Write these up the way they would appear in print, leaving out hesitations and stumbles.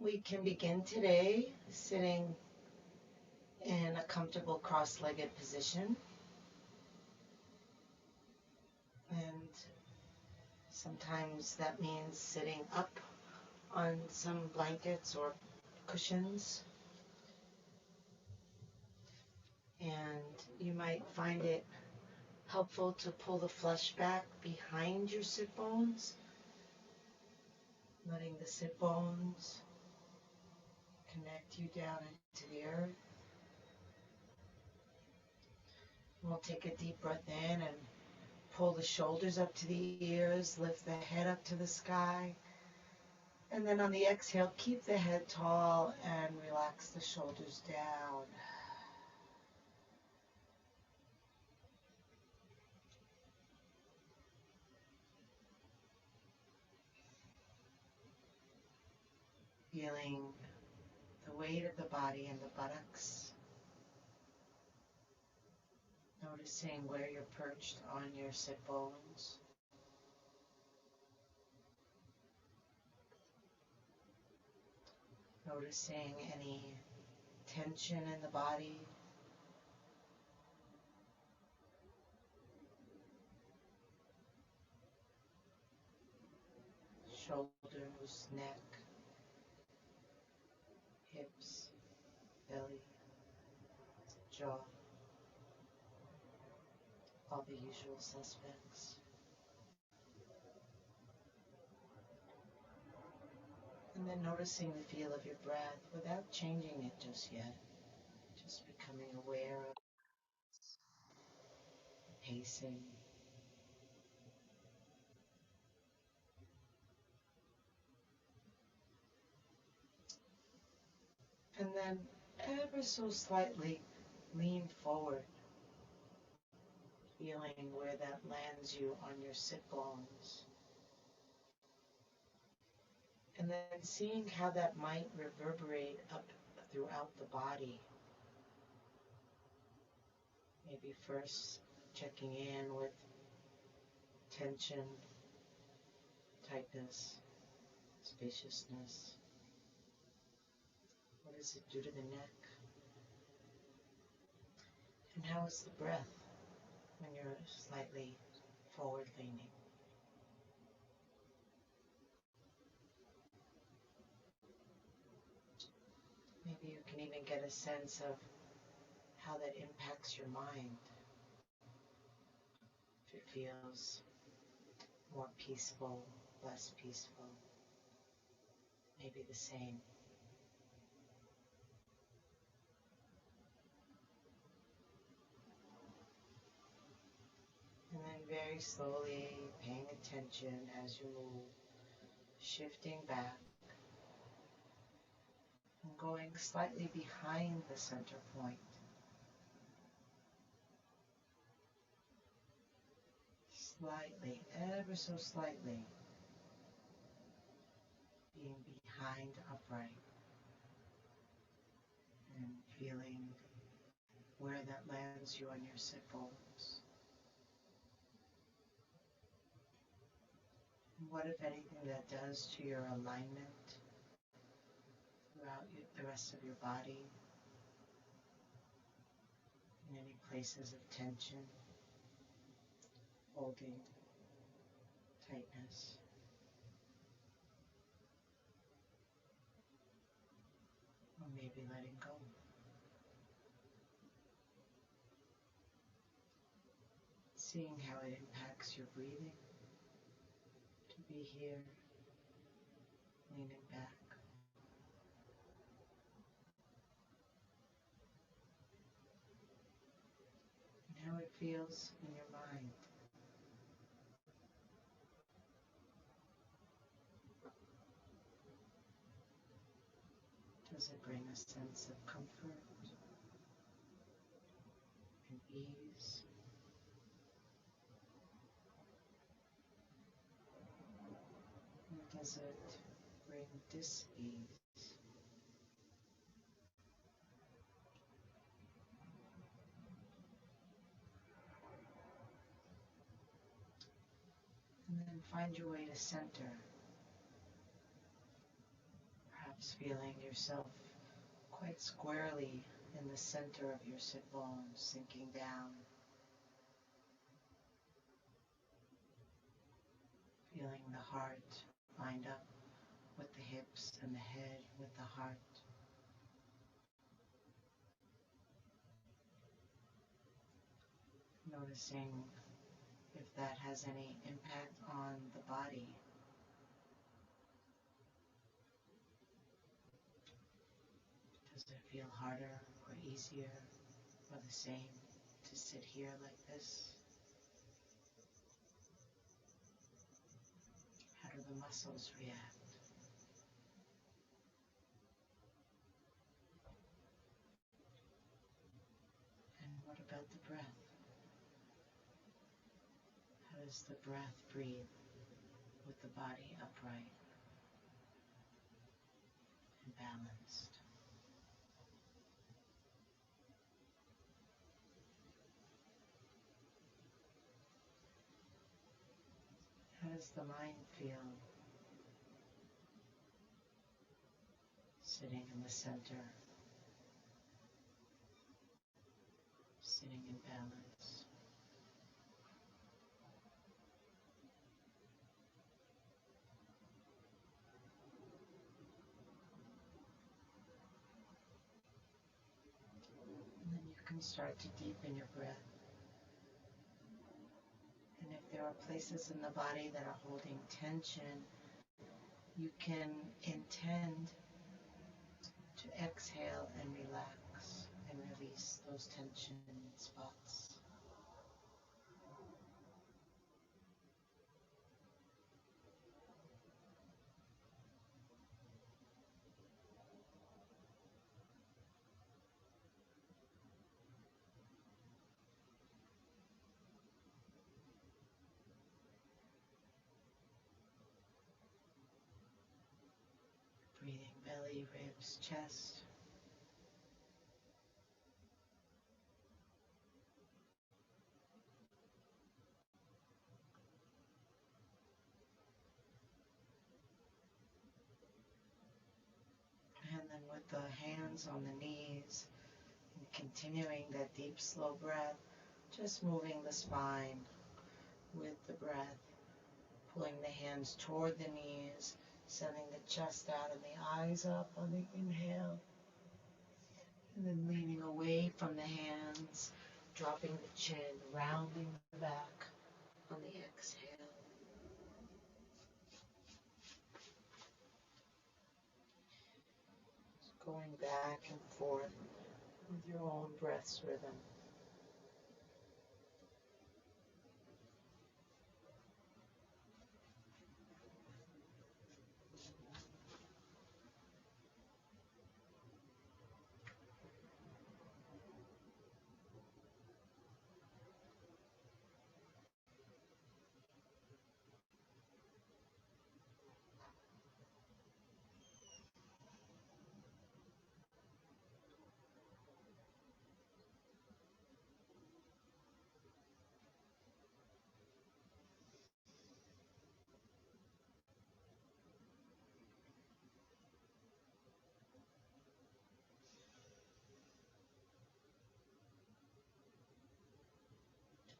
We can begin today sitting in a comfortable cross-legged position, and sometimes that means sitting up on some blankets or cushions, and you might find it helpful to pull the flesh back behind your sit bones, letting the sit bones connect you down into the earth. We'll take a deep breath in and pull the shoulders up to the ears, lift the head up to the sky. And then on the exhale, keep the head tall and relax the shoulders down. Feeling the weight of the body in the buttocks. Noticing where you're perched on your sit bones. Noticing any tension in the body. Shoulders, neck, hips, belly, jaw, all the usual suspects. And then noticing the feel of your breath without changing it just yet. Just becoming aware of pacing. And then ever so slightly lean forward, feeling where that lands you on your sit bones. And then seeing how that might reverberate up throughout the body. Maybe first checking in with tension, tightness, spaciousness. What does it do to the neck? And how is the breath when you're slightly forward leaning? Maybe you can even get a sense of how that impacts your mind. If it feels more peaceful, less peaceful, maybe the same. And then very slowly paying attention as you move, shifting back and going slightly behind the center point. Slightly, ever so slightly, being behind upright and feeling where that lands you on your sit bones. What, if anything, that does to your alignment throughout the rest of your body, in any places of tension, holding, tightness. Or maybe letting go. Seeing how it impacts your breathing, to be here, leaning back. And how it feels in your mind. Does it bring a sense of comfort and ease? Or does it bring dis-ease? And then find your way to center. Perhaps Just feeling yourself quite squarely in the center of your sit bones, sinking down. Feeling the heart lined up with the hips and the head with the heart. Noticing if that has any impact on the body. Does it feel harder or easier or the same to sit here like this? How do the muscles react? And what about the breath? How does the breath breathe with the body upright and balanced? How does the mind feel sitting in the center, sitting in balance? And then you can start to deepen your breath. And if there are places in the body that are holding tension, you can intend to exhale and relax and release those tension spots. Breathing belly, ribs, chest. And then with the hands on the knees, and continuing that deep, slow breath, just moving the spine with the breath, pulling the hands toward the knees, sending the chest out and the eyes up on the inhale, and then leaning away from the hands, dropping the chin, rounding the back on the exhale. Just going back and forth with your own breath's rhythm.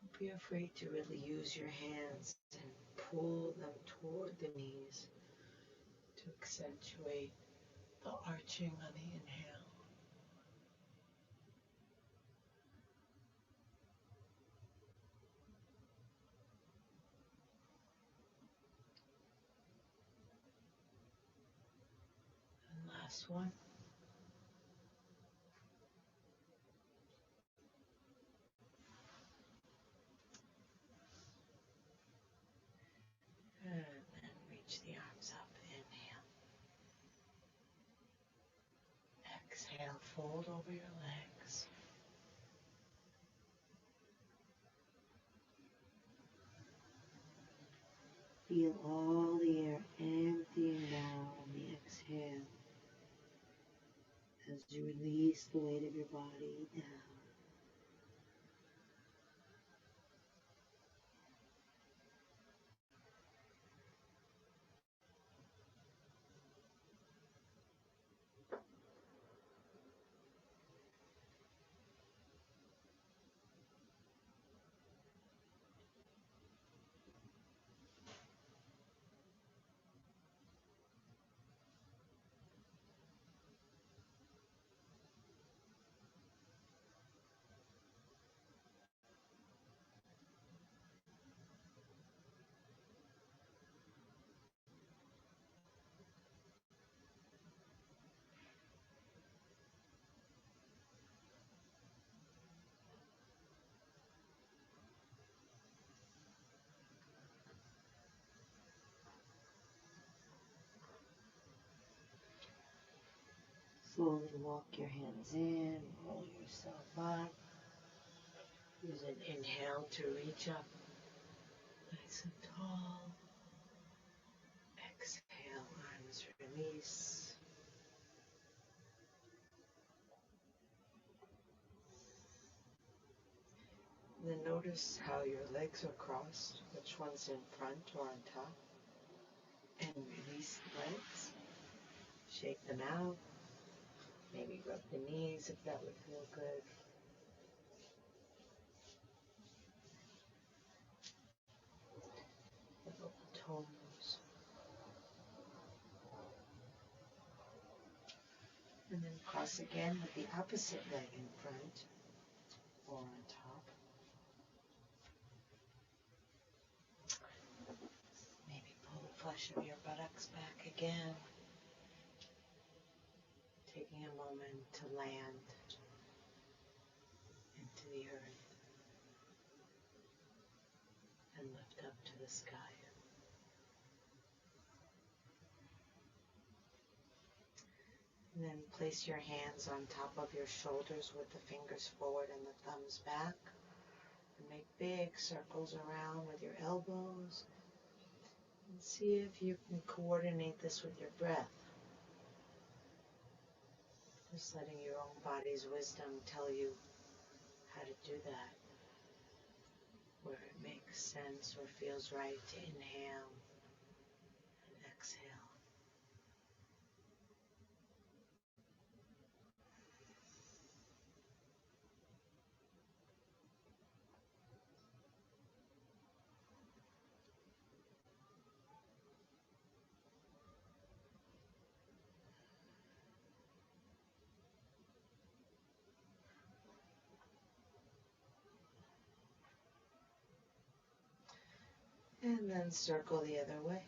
Don't be afraid to really use your hands and pull them toward the knees to accentuate the arching on the inhale. And last one. And then reach the arms up. Inhale. Exhale, fold over your legs. Feel all the air emptying down on the exhale as you release the weight of your body down. Slowly walk your hands in, roll yourself up. Use an inhale to reach up nice and tall. Exhale, arms release. Then notice how your legs are crossed, which one's in front or on top. And release the legs. Shake them out. Maybe rub the knees if that would feel good. Wiggle the toes. And then cross again with the opposite leg in front or on top. Maybe pull the flesh of your buttocks back again. Taking a moment to land into the earth and lift up to the sky. And then place your hands on top of your shoulders with the fingers forward and the thumbs back. And make big circles around with your elbows. And see if you can coordinate this with your breath. Just letting your own body's wisdom tell you how to do that. Where it makes sense or feels right to inhale and exhale. And then circle the other way.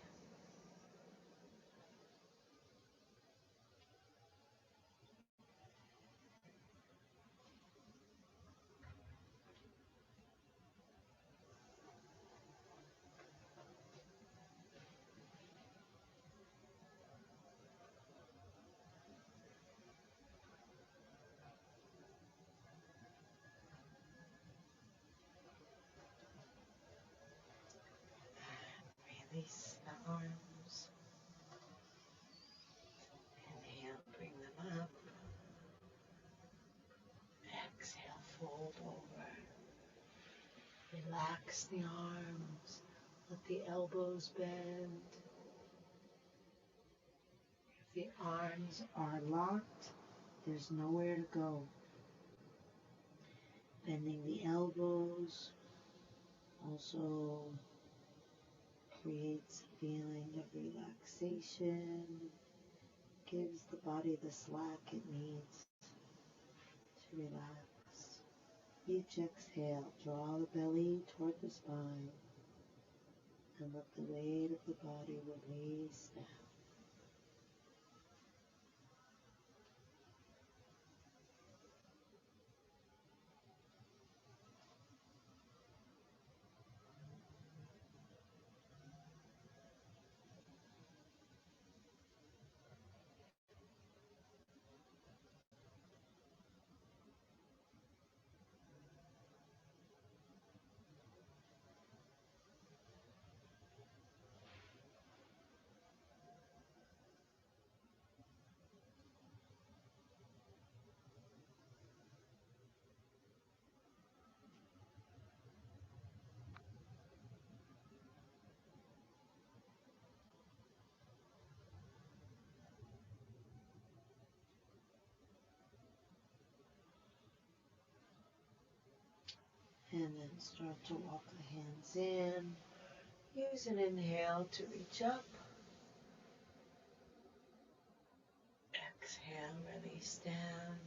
Release the arms. Inhale, bring them up. Exhale, fold over. Relax the arms. Let the elbows bend. If the arms are locked, there's nowhere to go. Bending the elbows also creates a feeling of relaxation, gives the body the slack it needs to relax. Each exhale, draw the belly toward the spine and let the weight of the body release down. And then start to walk the hands in. Use an inhale to reach up. Exhale, release down.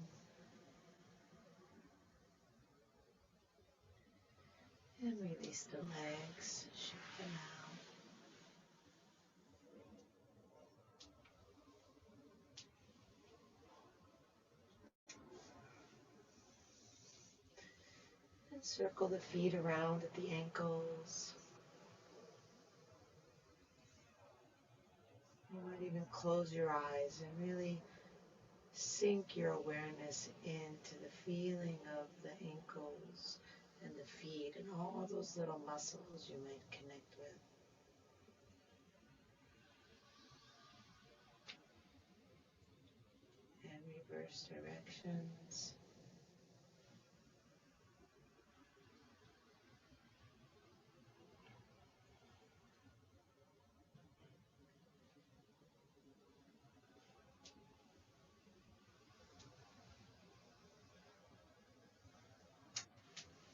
And release the legs, shift them out. And circle the feet around at the ankles. You might even close your eyes and really Sink your awareness into the feeling of the ankles and the feet and all those little muscles you might connect with. And reverse directions.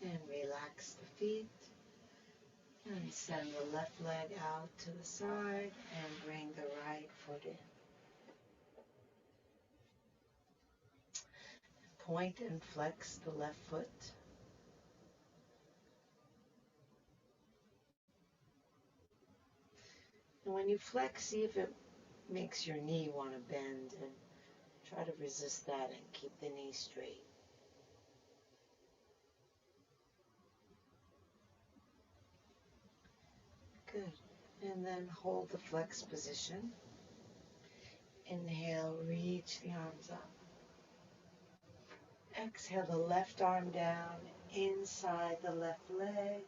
And relax the feet. And send the left leg out to the side and bring the right foot in. Point and flex the left foot. And when you flex, see if it makes your knee want to bend, and try to resist that and keep the knee straight. Good. And then hold the flex position. Inhale, reach the arms up. Exhale the left arm down inside the left leg.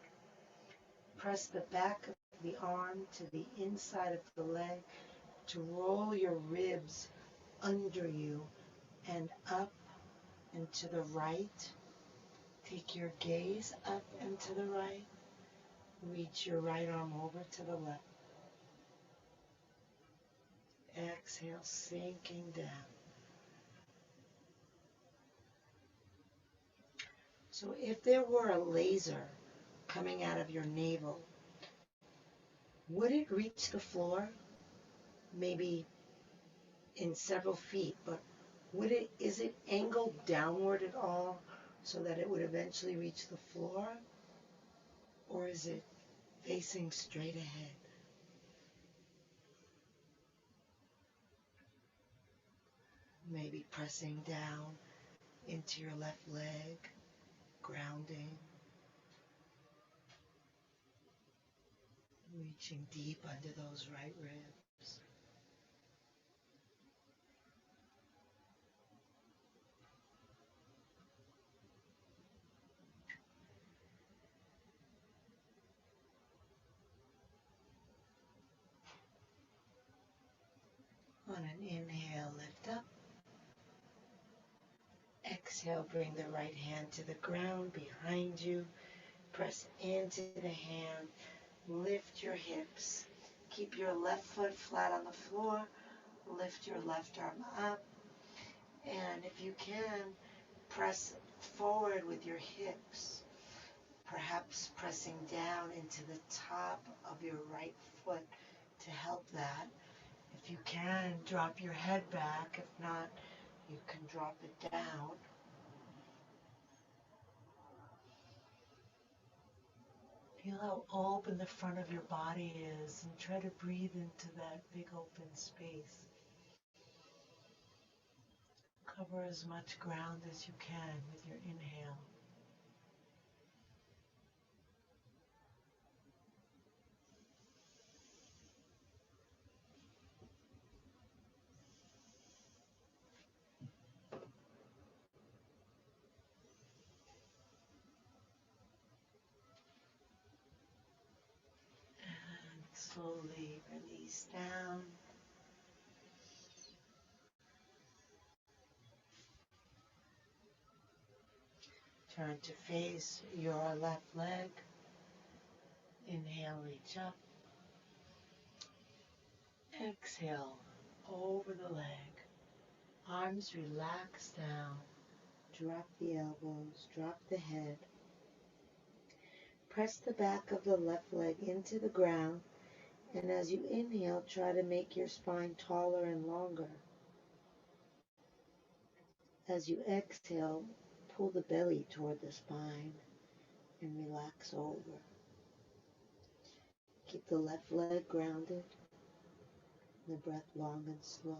Press the back of the arm to the inside of the leg to roll your ribs under you and up and to the right. Take your gaze up and to the right. Reach your right arm over to the left. Exhale, sinking down. So if there were a laser coming out of your navel, would it reach the floor? Maybe in several feet, but is it angled downward at all so that it would eventually reach the floor? Or is it facing straight ahead? Maybe pressing down into your left leg, grounding, reaching deep under those right ribs. On an inhale, lift up. Exhale, bring the right hand to the ground behind you. Press into the hand. Lift your hips. Keep your left foot flat on the floor. Lift your left arm up. And if you can, press forward with your hips. Perhaps pressing down into the top of your right foot to help that. If you can, drop your head back. If not, you can drop it down. Feel how open the front of your body is and try to breathe into that big open space. Cover as much ground as you can with your inhale. And slowly release down. Turn to face your left leg. Inhale, reach up. Exhale, over the leg. Arms relax down. Drop the elbows, drop the head. Press the back of the left leg into the ground, and as you inhale, try to make your spine taller and longer. As you exhale, pull the belly toward the spine and relax over. Keep the left leg grounded, and the breath long and slow.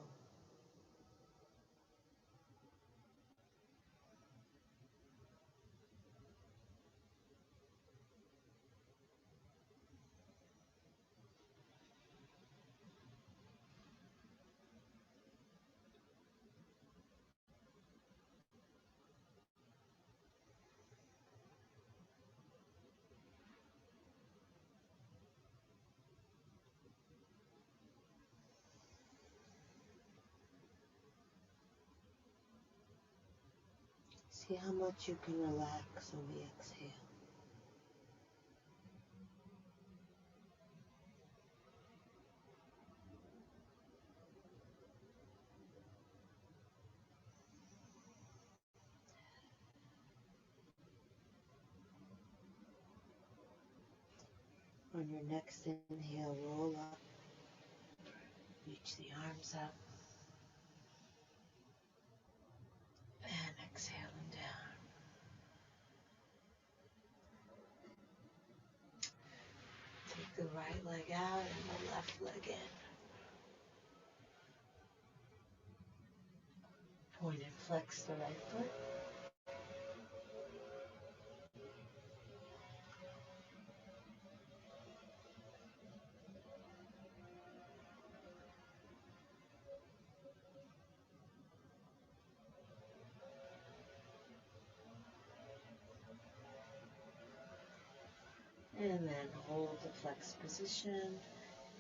See how much you can relax on the exhale. On your next inhale, roll up, reach the arms up, and exhale them down. Take the right leg out and the left leg in. Point and flex the right foot. And then hold the flexed position.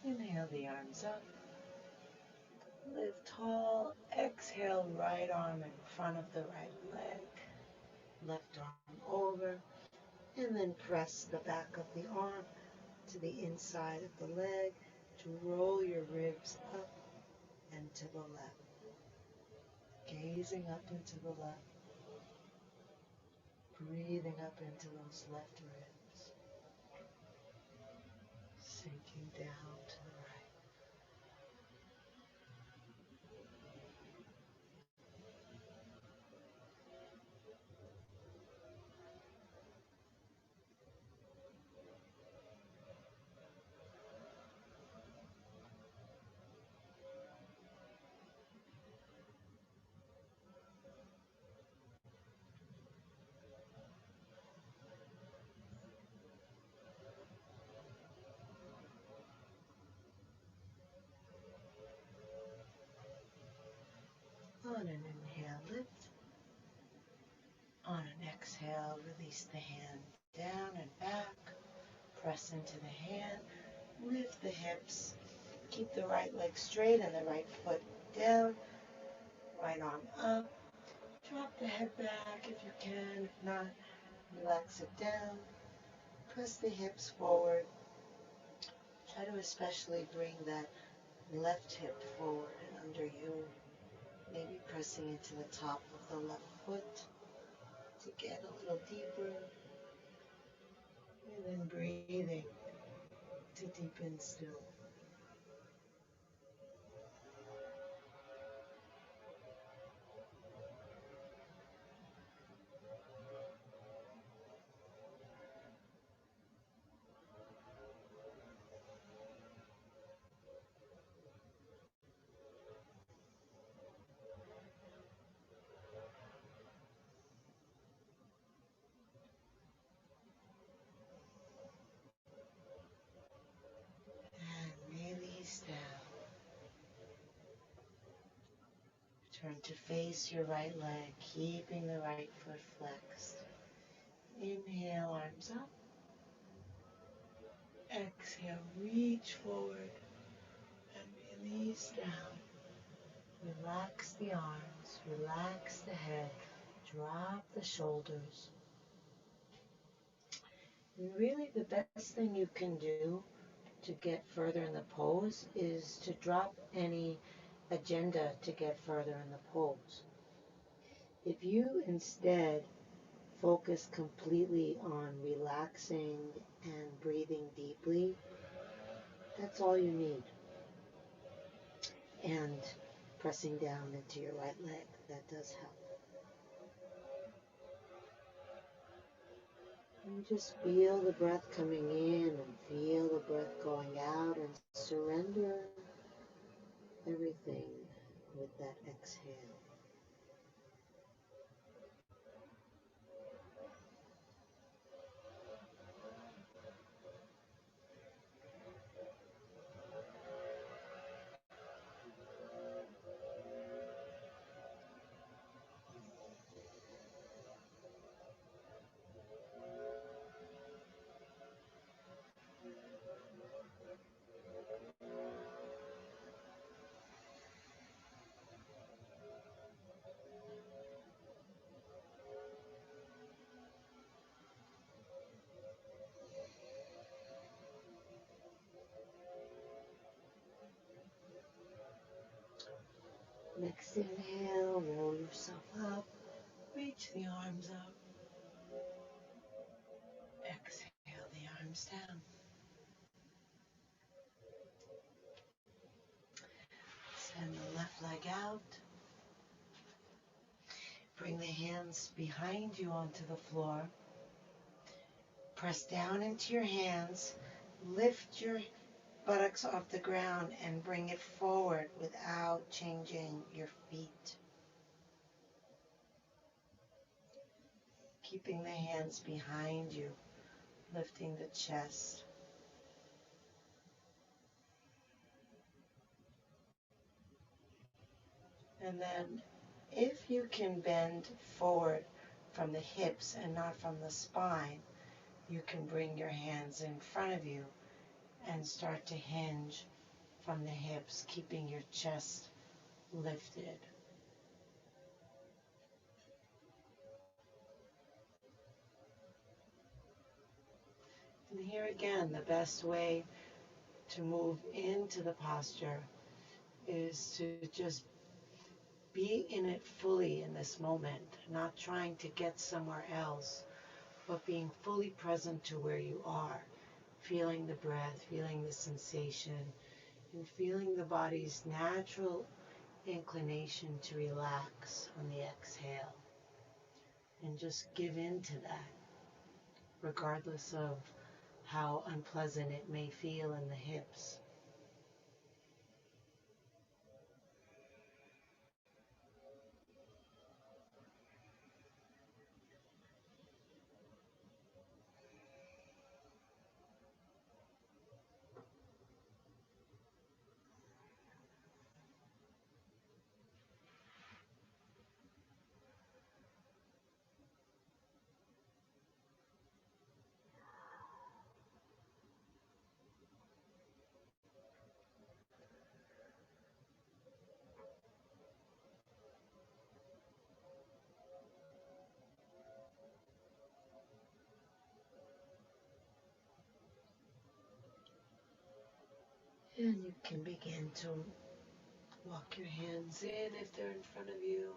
Inhale the arms up. Lift tall. Exhale, right arm in front of the right leg. Left arm over. And then press the back of the arm to the inside of the leg to roll your ribs up and to the left. Gazing up into the left. Breathing up into those left ribs. Sinking down to the right. On an inhale, lift. On an exhale, release the hand down and back. Press into the hand. Lift the hips. Keep the right leg straight and the right foot down. Right arm up. Drop the head back if you can. If not, relax it down. Press the hips forward. Try to especially bring that left hip forward and under you. Maybe pressing into the top of the left foot to get a little deeper. And then breathing to deepen still. And release down. Turn to face your right leg, keeping the right foot flexed. Inhale, arms up. Exhale, reach forward and release down. Relax the arms, relax the head, drop the shoulders. And really the best thing you can do to get further in the pose is to drop any agenda to get further in the pose. If you instead focus completely on relaxing and breathing deeply, that's all you need. And pressing down into your right leg, that does help. And just feel the breath coming in and feel the breath going out and surrender everything with that exhale. Next inhale, roll yourself up, reach the arms up. Exhale the arms down. Send the left leg out. Bring the hands behind you onto the floor. Press down into your hands. Lift your buttocks off the ground and bring it forward without changing your feet. Keeping the hands behind you, lifting the chest. And then if you can bend forward from the hips and not from the spine, you can bring your hands in front of you and start to hinge from the hips, keeping your chest lifted. And here again, the best way to move into the posture is to just be in it fully in this moment, not trying to get somewhere else, but being fully present to where you are, feeling the breath, feeling the sensation, and feeling the body's natural inclination to relax on the exhale. And just give in to that, regardless of how unpleasant it may feel in the hips. And you can begin to walk your hands in if they're in front of you.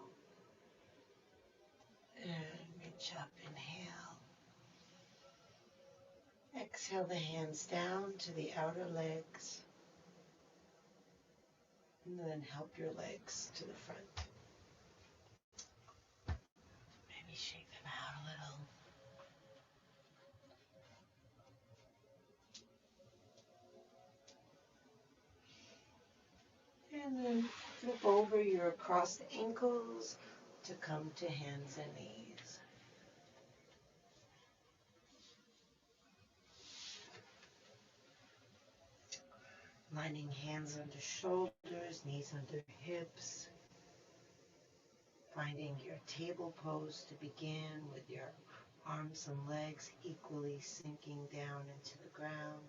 And reach up, inhale. Exhale the hands down to the outer legs. And then help your legs to the front. Maybe shake them out a little. And then flip over your crossed ankles to come to hands and knees. Lining hands under shoulders, knees under hips. Finding your table pose to begin with your arms and legs equally sinking down into the ground.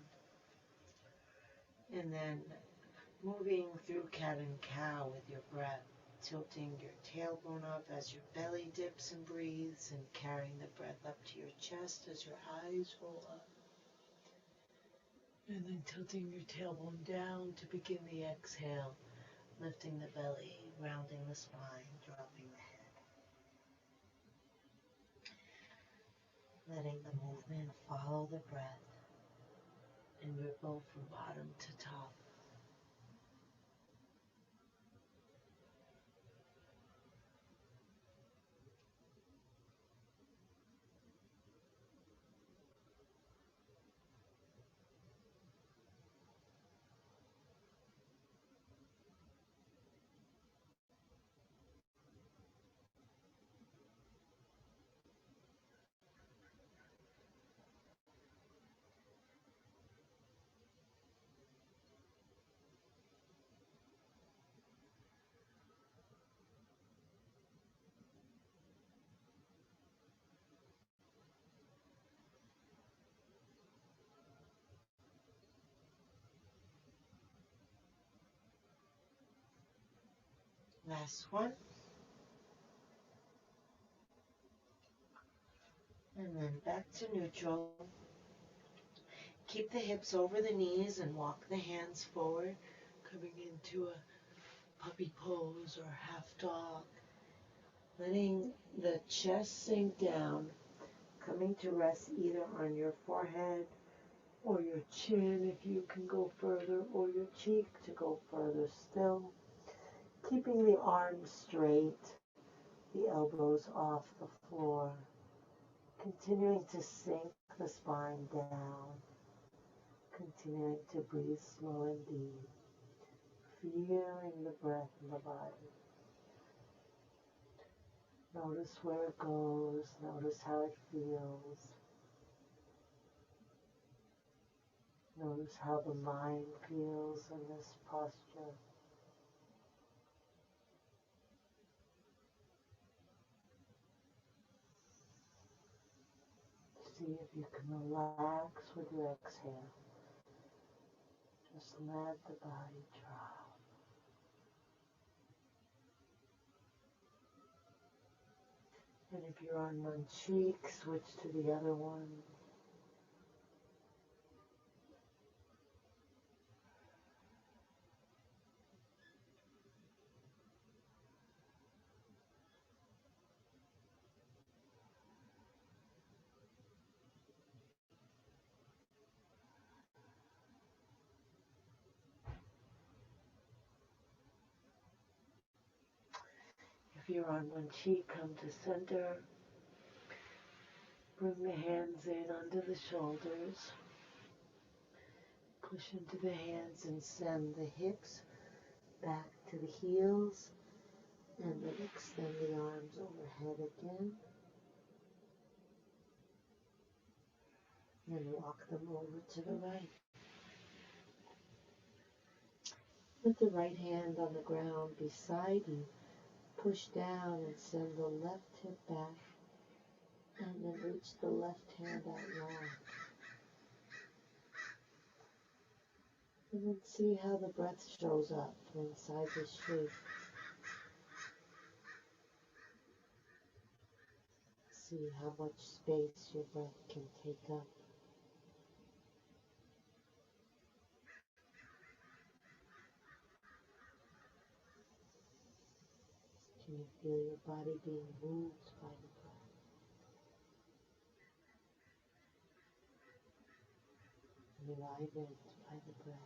And then moving through cat and cow with your breath, tilting your tailbone up as your belly dips and breathes and carrying the breath up to your chest as your eyes roll up. And then tilting your tailbone down to begin the exhale, lifting the belly, rounding the spine, dropping the head. Letting the movement follow the breath and ripple from bottom to top. Last one. And then back to neutral. Keep the hips over the knees and walk the hands forward, coming into a puppy pose or half dog. Letting the chest sink down, coming to rest either on your forehead or your chin if you can go further, or your cheek to go further still. Keeping the arms straight, the elbows off the floor. Continuing to sink the spine down. Continuing to breathe slow and deep. Feeling the breath in the body. Notice where it goes. Notice how it feels. Notice how the mind feels in this posture. See if you can relax with your exhale. Just let the body drop. And if you're on one cheek, switch to the other one. If you're on one cheek, come to center. Bring the hands in under the shoulders. Push into the hands and send the hips back to the heels. And then extend the arms overhead again. And walk them over to the right. Put the right hand on the ground beside you. Push down and send the left hip back. And then reach the left hand out long. And then see how the breath shows up inside this shape. See how much space your breath can take up. Can you feel your body being moved by the breath? Enlivened by the breath.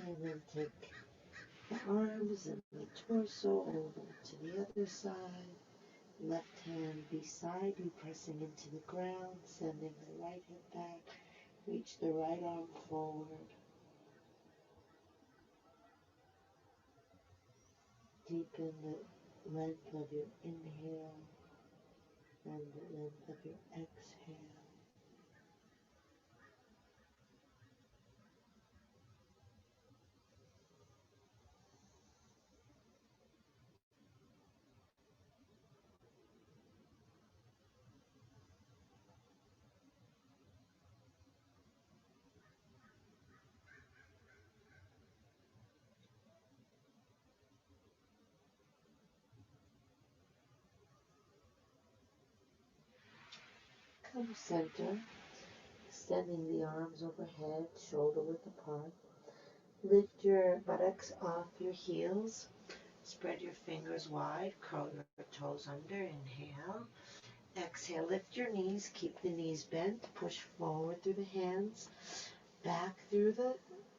And then take the arms and the torso over to the other side. Left hand beside you, pressing into the ground, sending the right hip back. Reach the right arm forward. Deepen the length of your inhale and the length of your exhale. Come center, extending the arms overhead, shoulder width apart. Lift your buttocks off your heels. Spread your fingers wide, curl your toes under, inhale. Exhale, lift your knees, keep the knees bent, push forward through the hands, back through the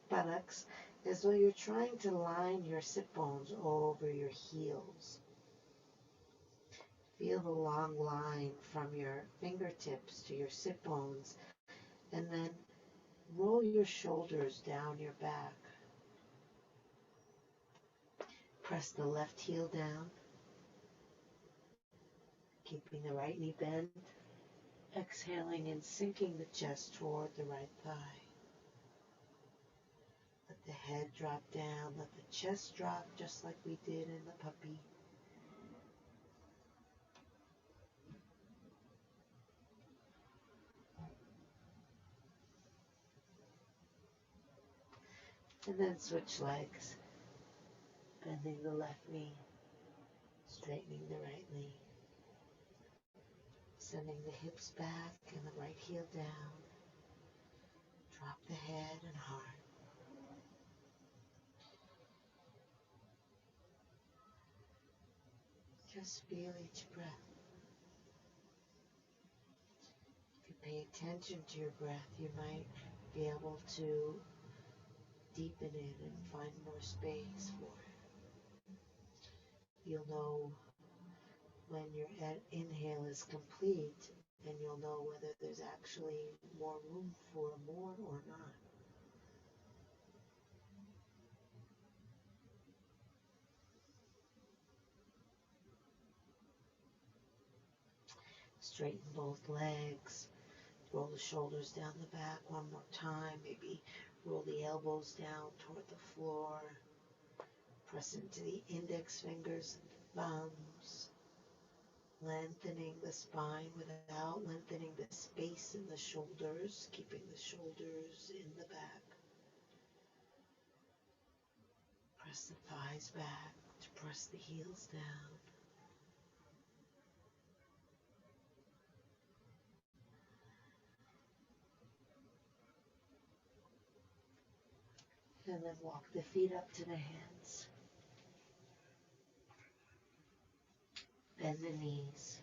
buttocks, as though you're trying to line your sit bones over your heels. Feel the long line from your fingertips to your sit bones, and then roll your shoulders down your back. Press the left heel down, keeping the right knee bent. Exhaling and sinking the chest toward the right thigh. Let the head drop down, let the chest drop just like we did in the puppy. And then switch legs, bending the left knee, Straightening the right knee. Sending the hips back and the right heel down. Drop the head and heart. Just feel each breath. If you pay attention to your breath, you might be able to deepen it and find more space for it. You'll know when your inhale is complete, and you'll know whether there's actually more room for more or not. Straighten both legs. Roll the shoulders down the back one more time. Maybe roll the elbows down toward the floor. Press into the index fingers and thumbs. Lengthening the spine without lengthening the space in the shoulders, keeping the shoulders in the back. Press the thighs back to press the heels down. And then walk the feet up to the hands. Bend the knees.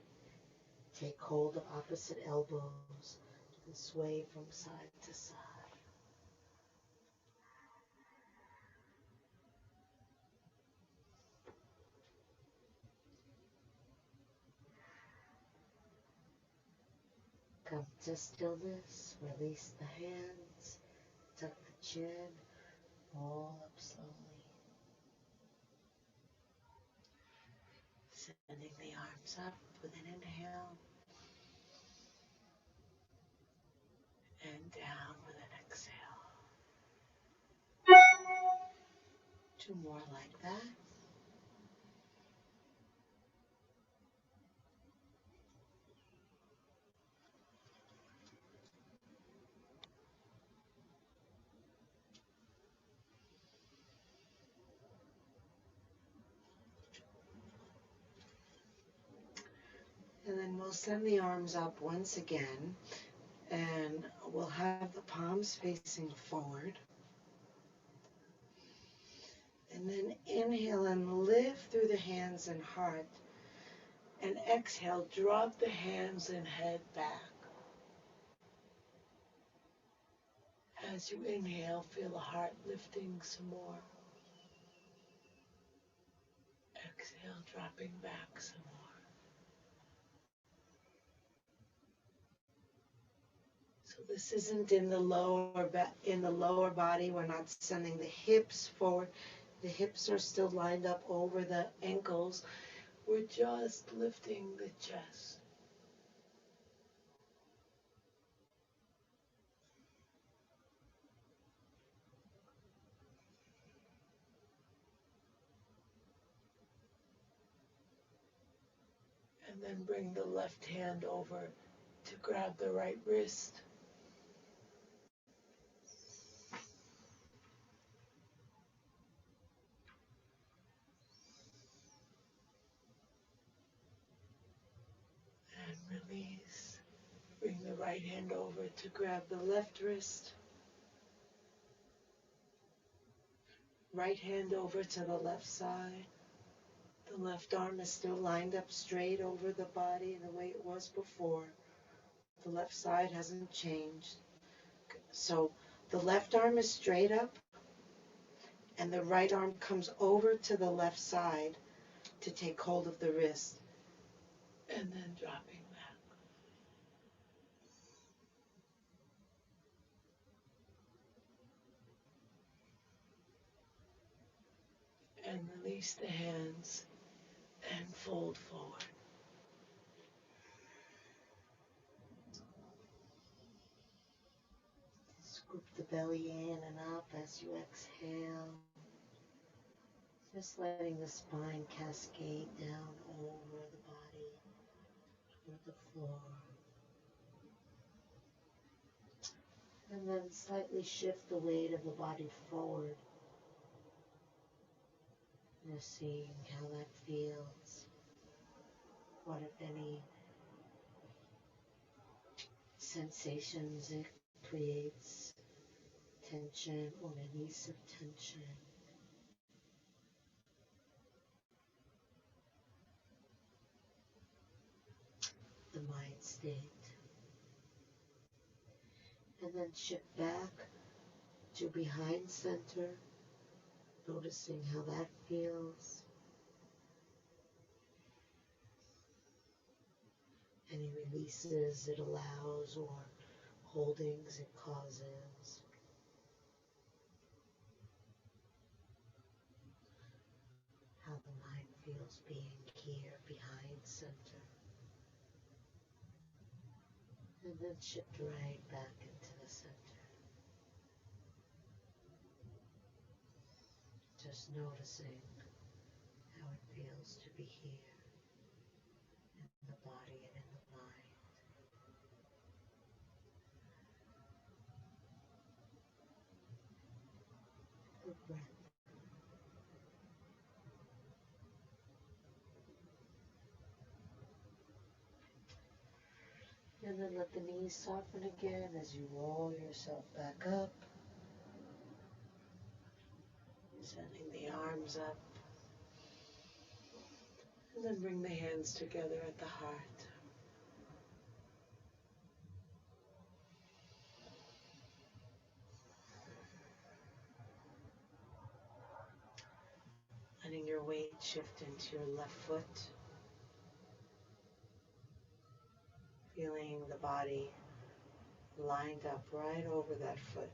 Take hold of opposite elbows and sway from side to side. Come to stillness. Release the hands. Tuck the chin. Roll up slowly. Sending the arms up with an inhale. And down with an exhale. 2 more like that. And then we'll send the arms up once again, and we'll have the palms facing forward. And then inhale and lift through the hands and heart. And exhale, drop the hands and head back. As you inhale, feel the heart lifting some more. Exhale, dropping back some more. So this isn't in the lower body. We're not sending the hips forward. The hips are still lined up over the ankles. We're just lifting the chest. And then bring the left hand over to grab the right wrist. And release. Bring the right hand over to grab the left wrist. Right hand over to the left side. The left arm is still lined up straight over the body the way it was before. The left side hasn't changed. So the left arm is straight up, and the right arm comes over to the left side to take hold of the wrist, and then dropping back. And release the hands and fold forward. Scoop the belly in and up as you exhale. Just letting the spine cascade down over the body, toward the floor. And then slightly shift the weight of the body forward. Just seeing how that feels. what, if any, sensations it creates, tension or release of tension. The mind state. And then shift back to behind center, noticing how that feels. Any releases it allows or holdings it causes. How the mind feels being here behind center. And then shift right back into the center. Just noticing how it feels to be here in the body and in the mind. The breath. And then let the knees soften again as you roll yourself back up. Sending the arms up. And then bring the hands together at the heart. Letting your weight shift into your left foot. Feeling the body lined up right over that foot.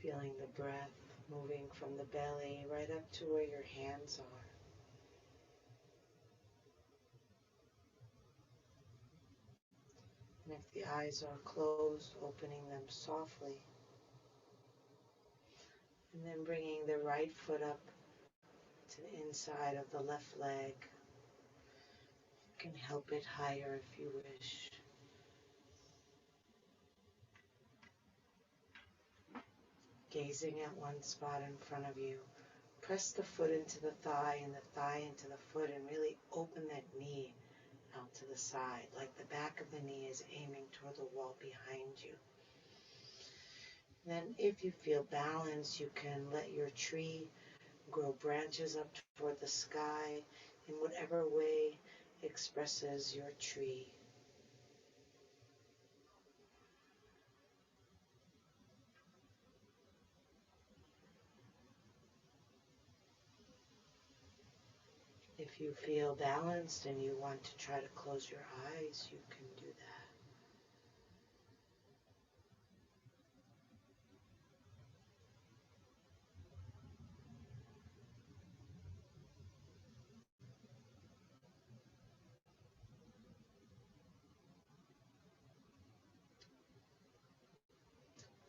Feeling the breath moving from the belly right up to where your hands are. And if the eyes are closed, opening them softly. And then bringing the right foot up to the inside of the left leg. You can help it higher if you wish. Gazing at one spot in front of you. Press the foot into the thigh and the thigh into the foot and really open that knee out to the side, like the back of the knee is aiming toward the wall behind you. Then if you feel balanced, you can let your tree grow branches up toward the sky in whatever way expresses your tree. If you feel balanced and you want to try to close your eyes, you can do that.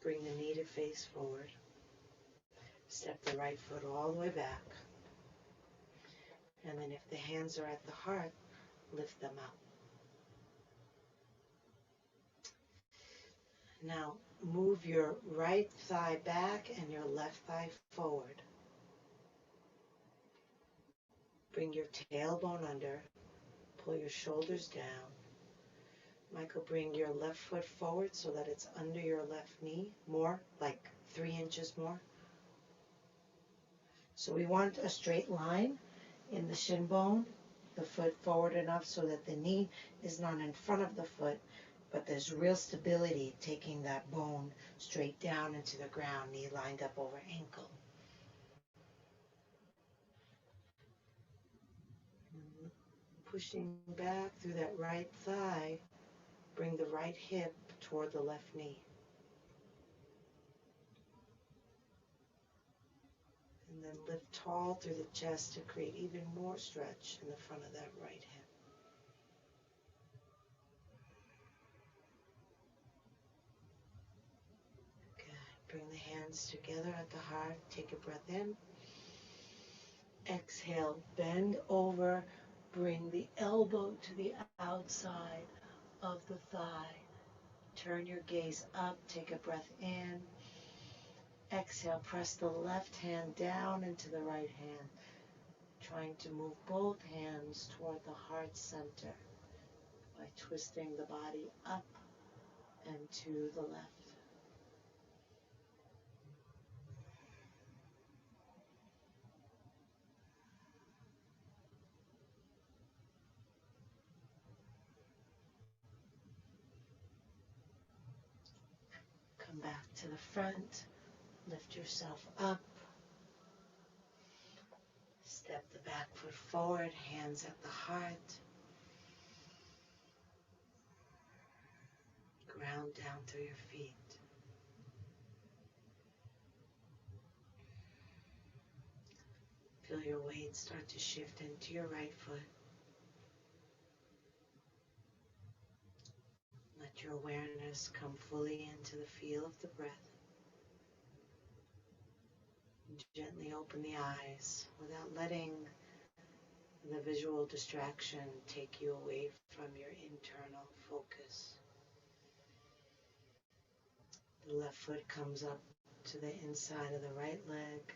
Bring the knee to face forward. Step the right foot all the way back. And then if the hands are at the heart, lift them up. Now move your right thigh back and your left thigh forward. Bring your tailbone under. Pull your shoulders down. Michael, bring your left foot forward so that it's under your left knee, more, like 3 inches more. So we want a straight line in the shin bone, the foot forward enough so that the knee is not in front of the foot, but there's real stability taking that bone straight down into the ground, knee lined up over ankle. And pushing back through that right thigh, bring the right hip toward the left knee. And then lift tall through the chest to create even more stretch in the front of that right hip. Good. Bring the hands together at the heart. Take a breath in. Exhale, bend over. Bring the elbow to the outside of the thigh. Turn your gaze up. Take a breath in. Exhale, press the left hand down into the right hand. trying to move both hands toward the heart center by twisting the body up and to the left. Come back to the front, lift yourself up, step the back foot forward, hands at the heart, ground down through your feet. Feel your weight start to shift into your right foot. Let your awareness come fully into the feel of the breath. Gently open the eyes without letting the visual distraction take you away from your internal focus. The left foot comes up to the inside of the right leg,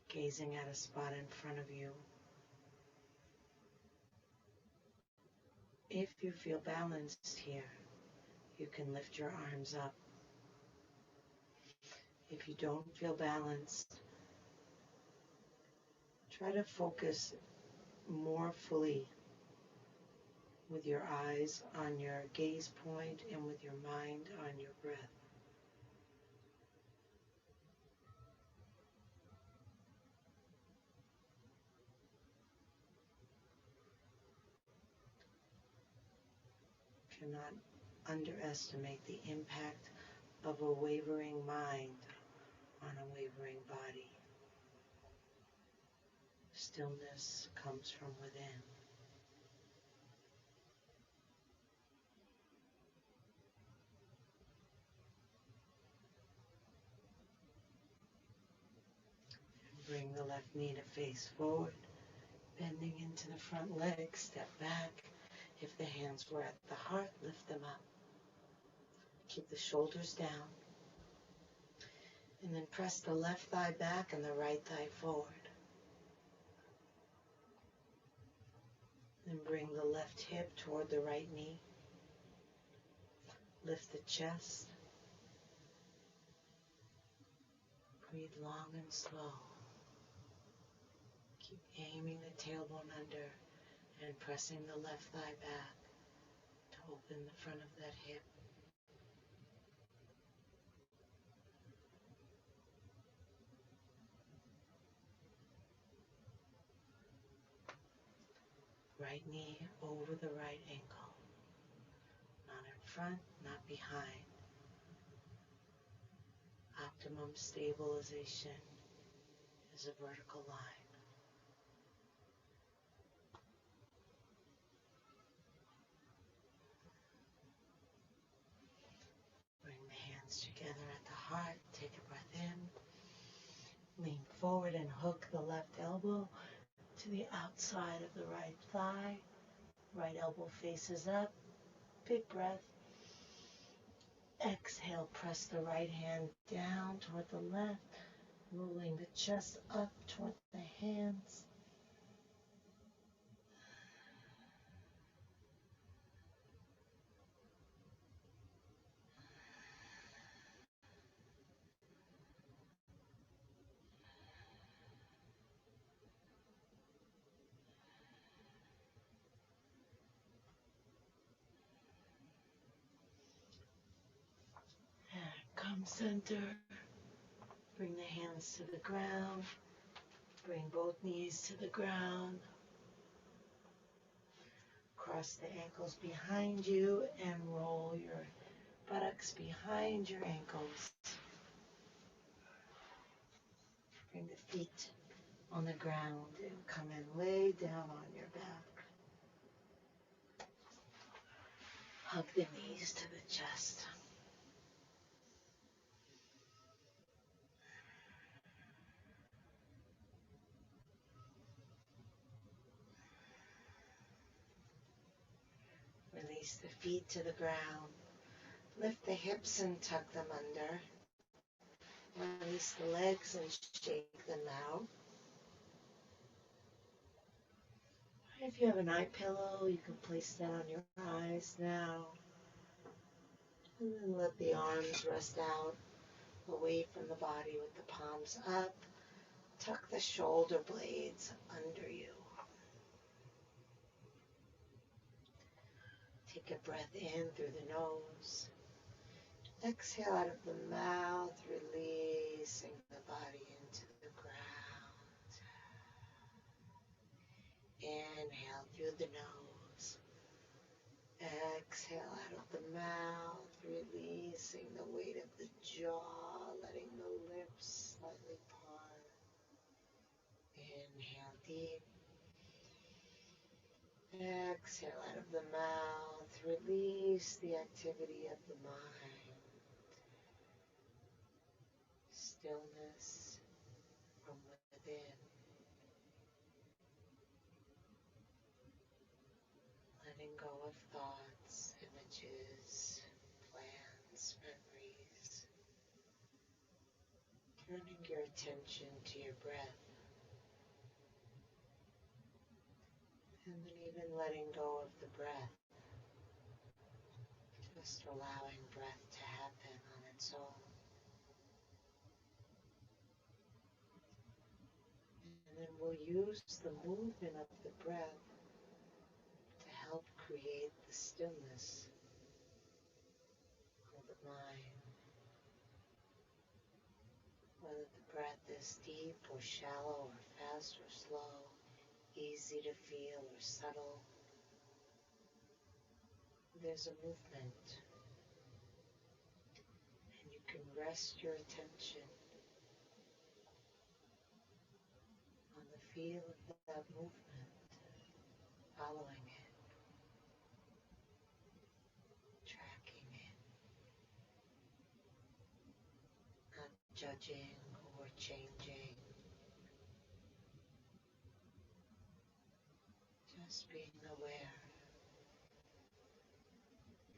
gazing at a spot in front of you. If you feel balanced here, you can lift your arms up. If you don't feel balanced, try to focus more fully with your eyes on your gaze point and with your mind on your breath. Do not underestimate the impact of a wavering mind on a wavering body. Stillness comes from within. Bring the left knee to face forward, bending into the front leg, step back. If the hands were at the heart, lift them up. Keep the shoulders down. And then press the left thigh back and the right thigh forward. Then bring the left hip toward the right knee. Lift the chest. Breathe long and slow. Keep aiming the tailbone under and pressing the left thigh back to open the front of that hip. Right knee over the right ankle. Not in front, not behind. Optimum stabilization is a vertical line. Bring the hands together at the heart. Take a breath in. Lean forward and hook the left elbow to the outside of the right thigh. Right elbow faces up. Big breath. Exhale, press the right hand down toward the left, rolling the chest up toward the hands. Come center. Bring the hands to the ground. Bring both knees to the ground. Cross the ankles behind you and roll your buttocks behind your ankles. Bring the feet on the ground and come and lay down on your back. Hug the knees to the chest. Release the feet to the ground. Lift the hips and tuck them under. Release the legs and shake them out. If you have an eye pillow, you can place that on your eyes now. And then let the arms rest out away from the body with the palms up. Tuck the shoulder blades under you. Take a breath in through the nose. Exhale out of the mouth, releasing the body into the ground. Inhale through the nose. Exhale out of the mouth, releasing the weight of the jaw, letting the lips slightly part. Inhale deep. Exhale out of the mouth, release the activity of the mind. Stillness from within. Letting go of thoughts, images, plans, memories. Turning your attention to your breath. And then even letting go of the breath. Just allowing breath to happen on its own. And then we'll use the movement of the breath to help create the stillness of the mind. Whether the breath is deep or shallow or fast or slow, easy to feel or subtle, there's a movement. And you can rest your attention on the feel of that movement, following it, tracking it, not judging or changing, just being aware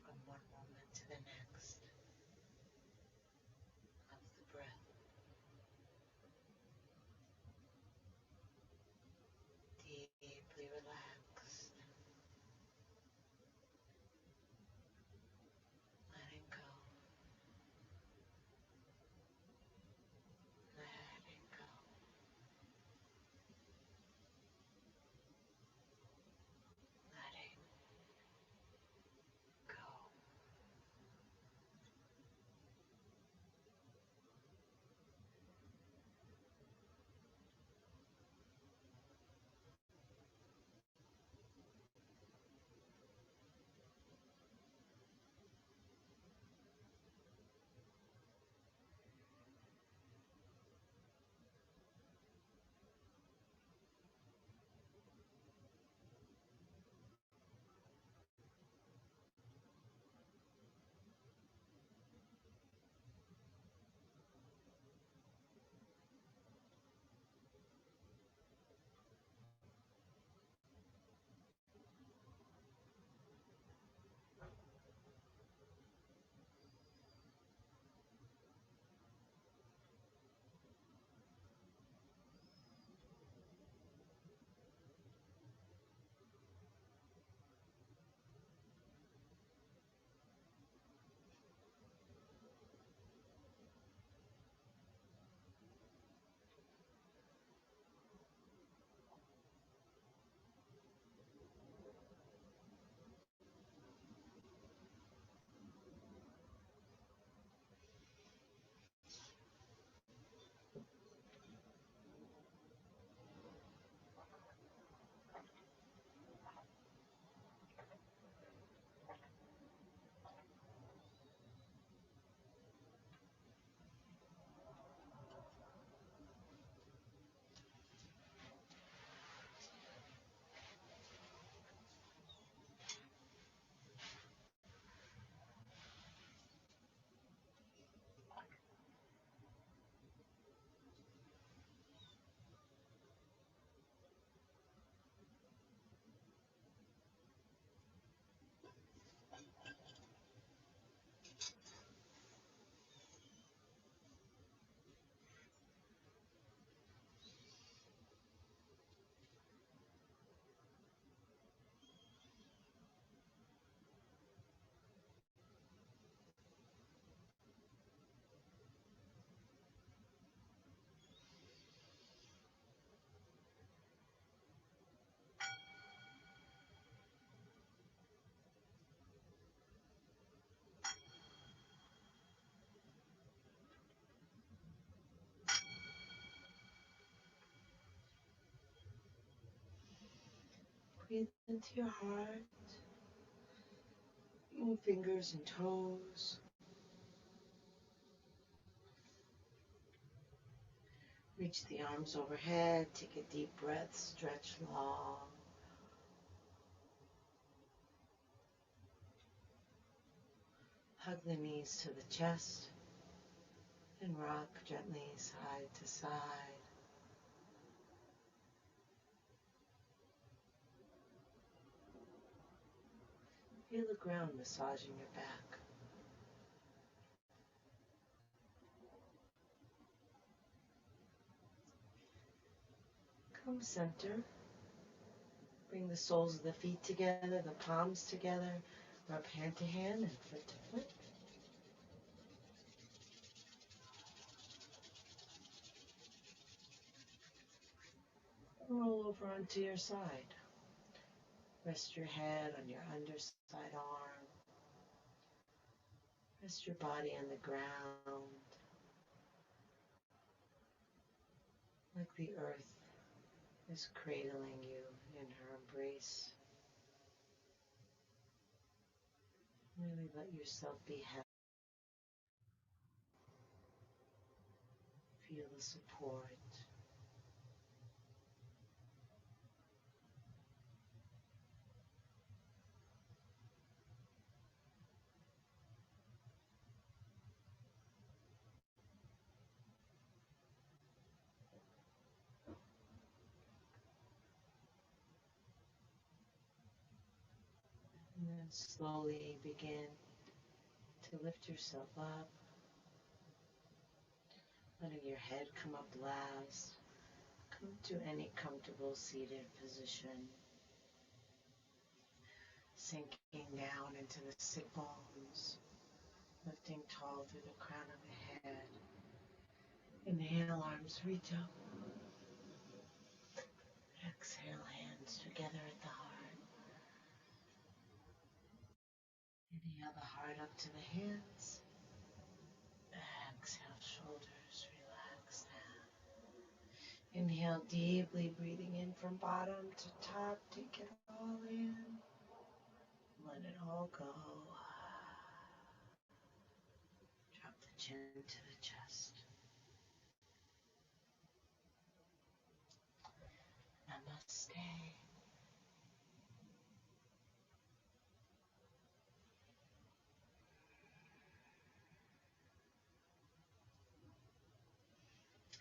from one moment to the next of the breath. Deeply relaxed, letting go, letting go, letting go. Breathe into your heart. Move fingers and toes. Reach the arms overhead. Take a deep breath. Stretch long. Hug the knees to the chest and rock gently side to side. Feel the ground massaging your back. Come center. Bring the soles of the feet together, the palms together. Rub hand to hand and foot to foot. Roll over onto your side. Rest your head on your underside arm. Rest your body on the ground. Like the earth is cradling you in her embrace. Really let yourself be held. Feel the support. And then slowly begin to lift yourself up, letting your head come up last. Come to any comfortable seated position. Sinking down into the sit bones, lifting tall through the crown of the head. Inhale, arms reach up. Exhale, hands together at the heart. Inhale the heart up to the hands. Exhale, shoulders relax now. Inhale deeply, breathing in from bottom to top. Take it all in. Let it all go. Drop the chin to the chest. Namaste.